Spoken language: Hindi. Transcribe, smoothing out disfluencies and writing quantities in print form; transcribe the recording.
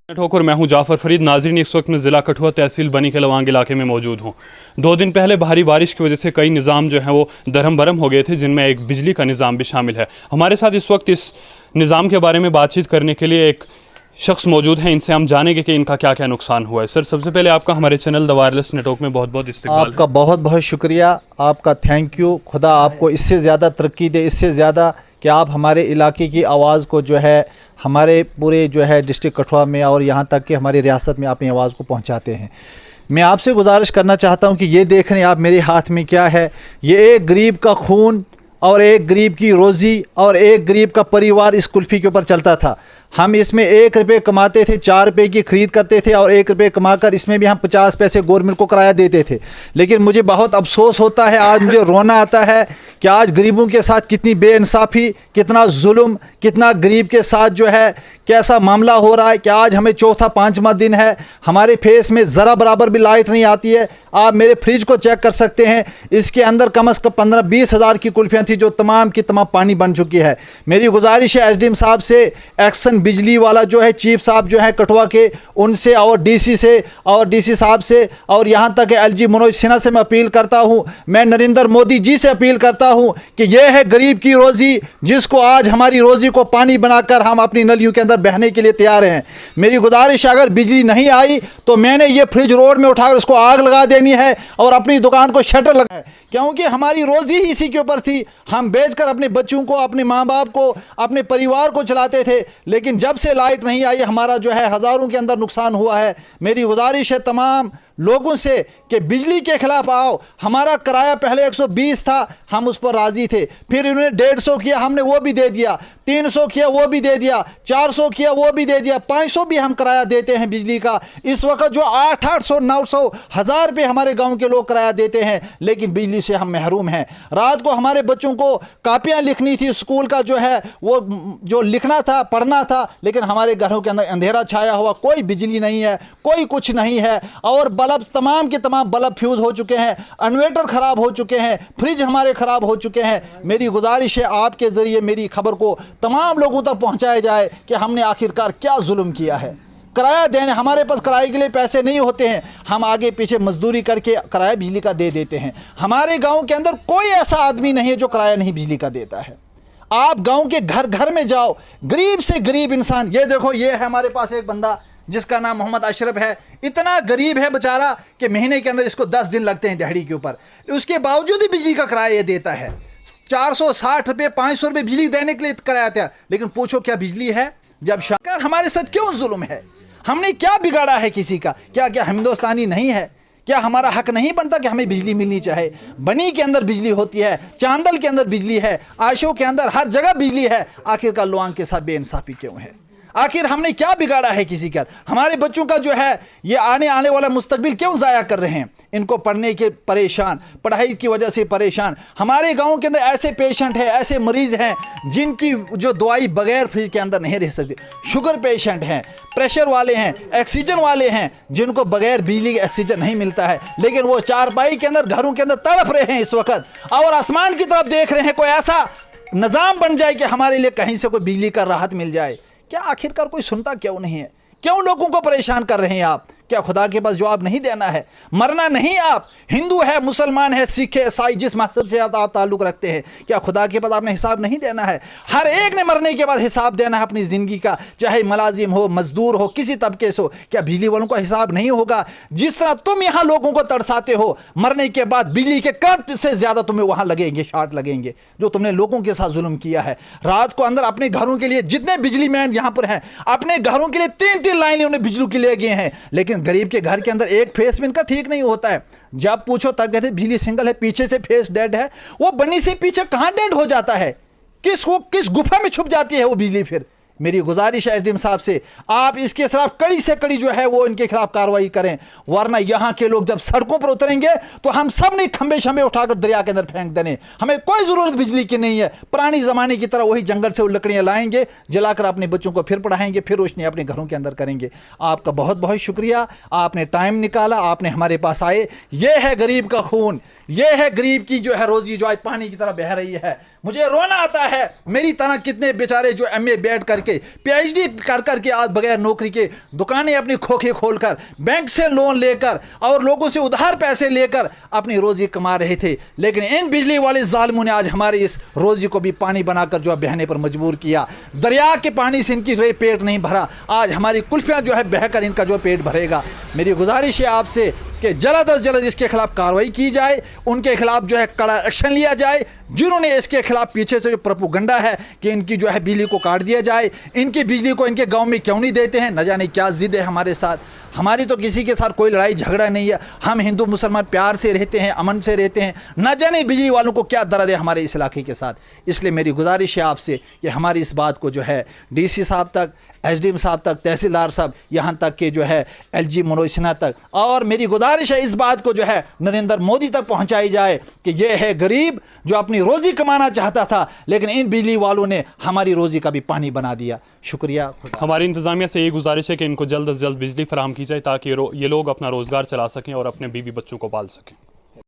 ठोकर मैं हूं जाफर फरीद। नाज़रीन, इस वक्त मैं ज़िला कठुआ तहसील बनी के लवांग इलाके में मौजूद हूं। 2 दिन पहले भारी बारिश की वजह से कई निज़ाम जो हैं वो दरहम बरम हो गए थे, जिनमें एक बिजली का निज़ाम भी शामिल है। हमारे साथ इस वक्त इस निज़ाम के बारे में बातचीत करने के लिए एक शख्स मौजूद है। इनसे हम जानेंगे कि इनका क्या क्या नुकसान हुआ है। सर, सबसे पहले आपका हमारे चैनल द वायरलेस नेटवर्क में बहुत बहुत इस्तकबाल। आपका बहुत बहुत शुक्रिया, आपका थैंक यू। खुदा आपको इससे ज़्यादा तरक्की दे, इससे ज़्यादा कि आप हमारे इलाके की आवाज़ को जो है हमारे पूरे जो है डिस्ट्रिक्ट कठुआ में और यहाँ तक कि हमारी रियासत में अपनी आवाज़ को पहुँचाते हैं। मैं आपसे गुजारिश करना चाहता हूँ कि ये देख रहे हैं आप मेरे हाथ में क्या है। ये एक गरीब का खून और एक गरीब की रोज़ी और एक गरीब का परिवार इस कुल्फ़ी के ऊपर चलता था। हम इसमें 1 रुपये कमाते थे, 4 रुपये की ख़रीद करते थे और 1 रुपये कमाकर इसमें भी हम 50 पैसे गवर्नमेंट को किराया देते थे। लेकिन मुझे बहुत अफसोस होता है, आज मुझे रोना आता है कि आज गरीबों के साथ कितनी बेइंसाफ़ी, कितना जुल्म, कितना गरीब के साथ जो है कैसा मामला हो रहा है कि आज हमें चौथा 5वां दिन है, हमारे फेस में ज़रा बराबर भी लाइट नहीं आती है। आप मेरे फ्रिज को चेक कर सकते हैं, इसके अंदर कम से कम 15-20 हज़ार की कुल्फ़ियाँ थी जो तमाम की तमाम पानी बन चुकी है। मेरी गुजारिश है एसडीएम साहब से, एक्शन बिजली वाला जो है चीफ साहब जो है कठुआ के, उनसे और डीसी से और डीसी साहब से और यहाँ तक एलजी मनोज सिन्हा से मैं अपील करता हूँ, मैं नरेंद्र मोदी जी से अपील करता हूँ कि यह है गरीब की रोज़ी, जिसको आज हमारी रोज़ी को पानी बनाकर हम अपनी नलियों के अंदर बहने के लिए तैयार हैं। मेरी गुजारिश है, अगर बिजली नहीं आई तो मैंने ये फ्रिज रोड में उठाकर उसको आग लगा देनी है और अपनी दुकान को शटर लगाए, क्योंकि हमारी रोज़ी ही इसी के ऊपर थी। हम बेचकर अपने बच्चों को, अपने माँ बाप को, अपने परिवार को चलाते थे। लेकिन जब से लाइट नहीं आई, हमारा जो है हज़ारों के अंदर नुकसान हुआ है। मेरी गुजारिश है तमाम लोगों से कि बिजली के खिलाफ आओ। हमारा किराया पहले 120 था, हम उस पर राज़ी थे, फिर इन्होंने 150 किया, हमने वो भी दे दिया, 300 किया वो भी दे दिया, 400 किया वो भी दे दिया, 500 भी हम किराया देते हैं बिजली का। इस वक्त जो 800, 900, 1000 रुपये हमारे गांव के लोग किराया देते हैं, लेकिन बिजली से हम महरूम हैं। रात को हमारे बच्चों को कापियाँ लिखनी थी, स्कूल का जो है वो जो लिखना था, पढ़ना था, लेकिन हमारे घरों के अंदर अंधेरा छाया हुआ, कोई बिजली नहीं है, कोई कुछ नहीं है। और बल्ब तमाम के तमाम बल्ब फ्यूज़ हो चुके हैं, इन्वर्टर ख़राब हो चुके हैं, फ्रिज हमारे ख़राब हो चुके हैं। मेरी गुजारिश है आपके ज़रिए मेरी खबर को तमाम लोगों तक पहुंचाया जाए कि हमने आखिरकार क्या जुल्म किया है। किराया देने, हमारे पास किराए के लिए पैसे नहीं होते हैं, हम आगे पीछे मजदूरी करके किराया बिजली का दे देते हैं। हमारे गाँव के अंदर कोई ऐसा आदमी नहीं है जो किराया नहीं बिजली का देता है। आप गाँव के घर घर में जाओ, गरीब से गरीब इंसान, ये देखो, ये है हमारे पास एक बंदा जिसका नाम मोहम्मद अशरफ है। इतना गरीब है बेचारा कि महीने के अंदर इसको 10 दिन लगते हैं दिहाड़ी के ऊपर, उसके बावजूद ही बिजली का किराया ये देता है। 460 रुपये, 500 रुपये बिजली देने के लिए किराया था। लेकिन पूछो क्या बिजली है? जब शाकर हमारे साथ क्यों जुल्म है? हमने क्या बिगाड़ा है किसी का? क्या हिंदुस्तानी नहीं है? क्या हमारा हक नहीं बनता कि हमें बिजली मिलनी चाहे? बनी के अंदर बिजली होती है, चांदल के अंदर बिजली है, आशों के अंदर, हर जगह बिजली है। आखिरकार लोआंग के साथ बेइंसाफी क्यों है? आखिर हमने क्या बिगाड़ा है किसी का? हमारे बच्चों का जो है ये आने वाला मुस्तकबिल क्यों ज़ाया कर रहे हैं? इनको पढ़ने के परेशान, पढ़ाई की वजह से परेशान। हमारे गांव के अंदर ऐसे पेशेंट हैं, ऐसे मरीज़ हैं जिनकी जो दवाई बगैर फ्रिज के अंदर नहीं रह सकती। शुगर पेशेंट हैं, प्रेशर वाले हैं, ऑक्सीजन वाले हैं, जिनको बगैर बिजली के ऑक्सीजन नहीं मिलता है। लेकिन वो चारपाई के अंदर, घरों के अंदर तड़प रहे हैं इस वक्त, और आसमान की तरफ देख रहे हैं कोई ऐसा निज़ाम बन जाए कि हमारे लिए कहीं से कोई बिजली का राहत मिल जाए। क्या आखिरकार कोई सुनता क्यों नहीं है? क्यों लोगों को परेशान कर रहे हैं आप? क्या खुदा के पास जवाब नहीं देना है? मरना नहीं? आप हिंदू है, मुसलमान है, सिख है, ईसाई, जिस मजहब से आप ताल्लुक़ रखते हैं, क्या खुदा के पास आपने हिसाब नहीं देना है? हर एक ने मरने के बाद हिसाब देना है अपनी ज़िंदगी का, चाहे मुलाजिम हो, मजदूर हो, किसी तबके से हो। क्या बिजली वालों का हिसाब नहीं होगा? जिस तरह तुम यहाँ लोगों को तरसाते हो, मरने के बाद बिजली के करंट से ज़्यादा तुम्हें वहाँ लगेंगे, शॉर्ट लगेंगे, जो तुमने लोगों के साथ जुल्म किया है। रात को अंदर अपने घरों के लिए, जितने बिजली मैन यहाँ पर हैं, अपने घरों के लिए 3-3 लाइनें उन्हें बिजली के लिए गए हैं। लेकिन गरीब के घर के अंदर एक फेस में इनका ठीक नहीं होता है। जब पूछो तब कहते बिजली सिंगल है, पीछे से फेस डेड है। वो बनी से पीछे कहां डेड हो जाता है? किस गुफा में छुप जाती है वो बिजली? फिर मेरी गुजारिश है एसडीएम साहब से, आप इसके खिलाफ कड़ी से कड़ी जो है वो इनके खिलाफ कार्रवाई करें, वरना यहाँ के लोग जब सड़कों पर उतरेंगे तो हम सब ने खंबे शंबे उठाकर दरिया के अंदर फेंक देने। हमें कोई ज़रूरत बिजली की नहीं है। पुरानी ज़माने की तरह वही जंगल से वो लकड़ियाँ लाएंगे, जलाकर अपने बच्चों को फिर पढ़ाएंगे, फिर रोशनी अपने घरों के अंदर करेंगे। आपका बहुत बहुत शुक्रिया, आपने टाइम निकाला, आपने हमारे पास आए। ये है गरीब का खून, ये है गरीब की जो है रोजी जो आज पानी की तरह बह रही है। मुझे रोना आता है, मेरी तरह कितने बेचारे जो एमए बैठ करके पीएचडी कर करके आज बगैर नौकरी के दुकानें अपनी खोखे खोलकर बैंक से लोन लेकर और लोगों से उधार पैसे लेकर अपनी रोजी कमा रहे थे, लेकिन इन बिजली वाले जालिमों ने आज हमारी इस रोजी को भी पानी बनाकर जो है बहने पर मजबूर किया। दरिया के पानी से इनकी पेट नहीं भरा, आज हमारी कुल्फियाँ जो है बहकर इनका जो पेट भरेगा। मेरी गुजारिश है आपसे कि जल्द अज जल्द इसके खिलाफ कार्रवाई की जाए, उनके खिलाफ जो है कड़ा एक्शन लिया जाए जिन्होंने इसके खिलाफ पीछे से जो प्रोपेगेंडा है कि इनकी जो है बिजली को काट दिया जाए, इनकी बिजली को इनके गांव में क्यों नहीं देते हैं, न जाने क्या जिद है हमारे साथ। हमारी तो किसी के साथ कोई लड़ाई झगड़ा नहीं है, हम हिंदू मुसलमान प्यार से रहते हैं, अमन से रहते हैं, न जाने बिजली वालों को क्या दर्द है हमारे इस इलाके के साथ। इसलिए मेरी गुजारिश है आपसे कि हमारी इस बात को जो है डीसी साहब तक, एसडीएम साहब तक, तहसीलदार साहब, यहाँ तक कि जो है एलजी मनोज सिन्हा तक, और मेरी गुजारिश है इस बात को जो है नरेंद्र मोदी तक पहुँचाई जाए कि ये है गरीब जो अपनी रोज़ी कमाना चाहता था, लेकिन इन बिजली वालों ने हमारी रोज़ी का भी पानी बना दिया। शुक्रिया। हमारी इंतज़ामिया से यही गुजारिश है कि इनको जल्द से जल्द बिजली फराहम की जाए ताकि ये लोग अपना रोज़गार चला सकें और अपने बीवी बच्चों को पाल सकें।